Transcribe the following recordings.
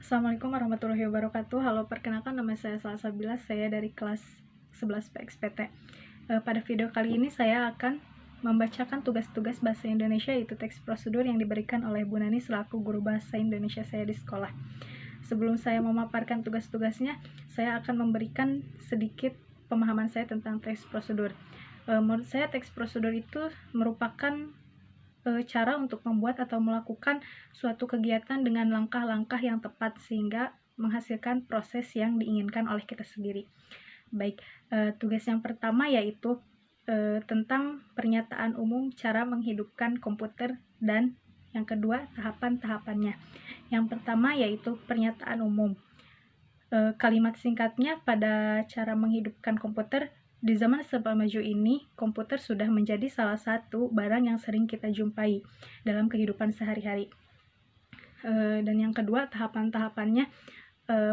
Assalamualaikum warahmatullahi wabarakatuh. Halo, perkenalkan nama saya Salsabila, saya dari kelas 11 PXPT. Pada video kali ini saya akan membacakan tugas-tugas bahasa Indonesia, yaitu teks prosedur yang diberikan oleh Bu Nani selaku guru bahasa Indonesia saya di sekolah. Sebelum saya memaparkan tugas-tugasnya, saya akan memberikan sedikit pemahaman saya tentang teks prosedur. Menurut saya teks prosedur itu merupakan cara untuk membuat atau melakukan suatu kegiatan dengan langkah-langkah yang tepat sehingga menghasilkan proses yang diinginkan oleh kita sendiri. Baik, tugas yang pertama yaitu tentang pernyataan umum cara menghidupkan komputer, dan yang kedua tahapan-tahapannya. Yang pertama yaitu pernyataan umum. Kalimat singkatnya pada cara menghidupkan komputer. Di zaman serba maju ini, komputer sudah menjadi salah satu barang yang sering kita jumpai dalam kehidupan sehari-hari. Dan yang kedua, tahapan-tahapannya,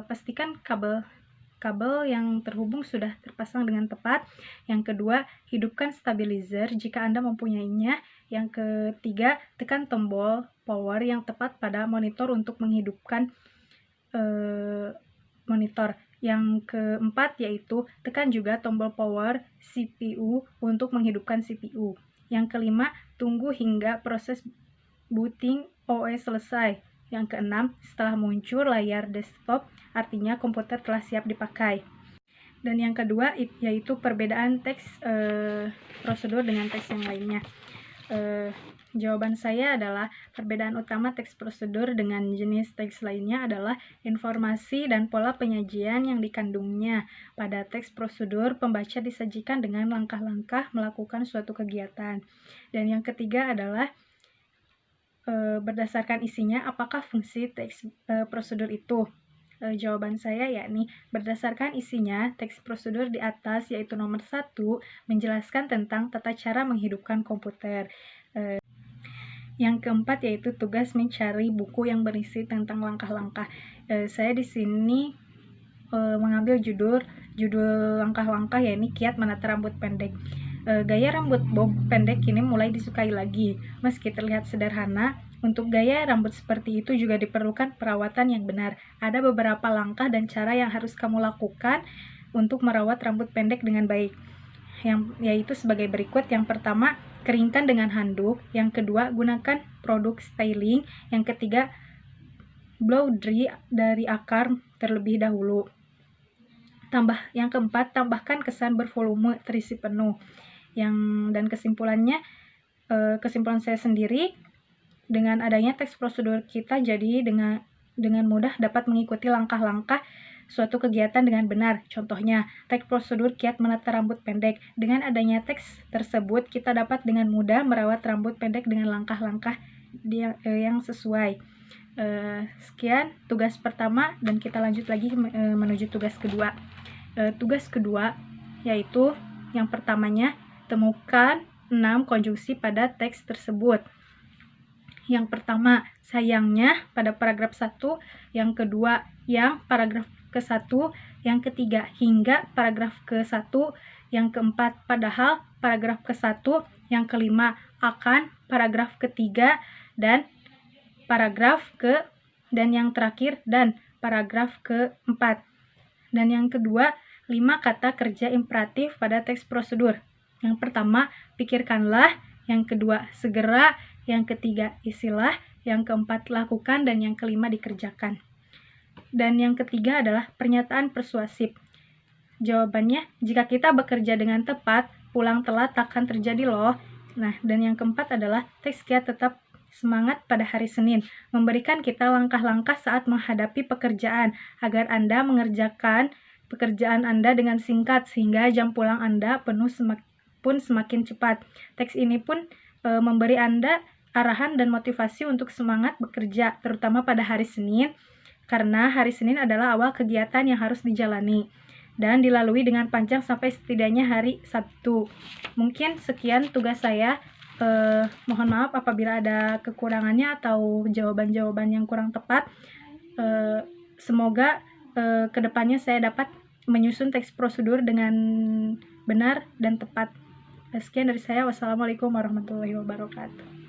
pastikan kabel yang terhubung sudah terpasang dengan tepat. Yang kedua, hidupkan stabilizer jika Anda mempunyainya. Yang ketiga, tekan tombol power yang tepat pada monitor untuk menghidupkan monitor. Yang keempat yaitu tekan juga tombol power CPU untuk menghidupkan CPU. Yang kelima, tunggu hingga proses booting OS selesai. Yang keenam, setelah muncul layar desktop, artinya komputer telah siap dipakai. Dan yang kedua yaitu perbedaan teks prosedur dengan teks yang lainnya. Jawaban saya adalah perbedaan utama teks prosedur dengan jenis teks lainnya adalah informasi dan pola penyajian yang dikandungnya. Pada teks prosedur, pembaca disajikan dengan langkah-langkah melakukan suatu kegiatan. Dan yang ketiga adalah berdasarkan isinya, apakah fungsi teks prosedur itu? Jawaban saya yakni berdasarkan isinya, teks prosedur di atas yaitu nomor 1 menjelaskan tentang tata cara menghidupkan komputer. Yang keempat yaitu tugas mencari buku yang berisi tentang langkah-langkah. Saya di sini mengambil judul langkah-langkah, yakni kiat menata rambut pendek. Gaya rambut bob pendek kini mulai disukai lagi. Meski terlihat sederhana, untuk gaya rambut seperti itu juga diperlukan perawatan yang benar. Ada beberapa langkah dan cara yang harus kamu lakukan untuk merawat rambut pendek dengan baik, yaitu sebagai berikut. Yang pertama, keringkan dengan handuk. Yang kedua, gunakan produk styling. Yang ketiga, blow dry dari akar terlebih dahulu. Yang keempat, tambahkan kesan bervolume terisi penuh. Dan kesimpulan saya sendiri, dengan adanya teks prosedur kita jadi dengan mudah dapat mengikuti langkah-langkah suatu kegiatan dengan benar. Contohnya, teks prosedur kiat menata rambut pendek. Dengan adanya teks tersebut, kita dapat dengan mudah merawat rambut pendek dengan langkah-langkah yang sesuai. Sekian tugas pertama, dan kita lanjut lagi menuju tugas kedua. Tugas kedua yaitu yang pertamanya, temukan 6 konjungsi pada teks tersebut. Yang pertama, sayangnya pada paragraf 1, yang kedua, yang paragraf ke-1, yang ketiga, hingga paragraf ke-1, yang keempat, padahal paragraf ke-1, yang kelima, akan paragraf ketiga, dan yang terakhir, dan paragraf ke-4. Dan yang kedua, 5 kata kerja imperatif pada teks prosedur. Yang pertama, pikirkanlah. Yang kedua, segera. Yang ketiga, isilah. Yang keempat, lakukan. Dan yang kelima, dikerjakan. Dan yang ketiga adalah pernyataan persuasif. Jawabannya, jika kita bekerja dengan tepat, pulang telat takkan terjadi loh. Nah, dan yang keempat adalah teks kiat tetap semangat pada hari Senin, memberikan kita langkah-langkah saat menghadapi pekerjaan, agar Anda mengerjakan pekerjaan Anda dengan singkat, sehingga jam pulang Anda pun semakin cepat. Teks ini pun memberi Anda arahan dan motivasi untuk semangat bekerja, terutama pada hari Senin, karena hari Senin adalah awal kegiatan yang harus dijalani dan dilalui dengan panjang sampai setidaknya hari Sabtu. Mungkin sekian tugas saya. Mohon maaf apabila ada kekurangannya atau jawaban-jawaban yang kurang tepat. Semoga kedepannya saya dapat menyusun teks prosedur dengan benar dan tepat. Sekian dari saya. Wassalamualaikum warahmatullahi wabarakatuh.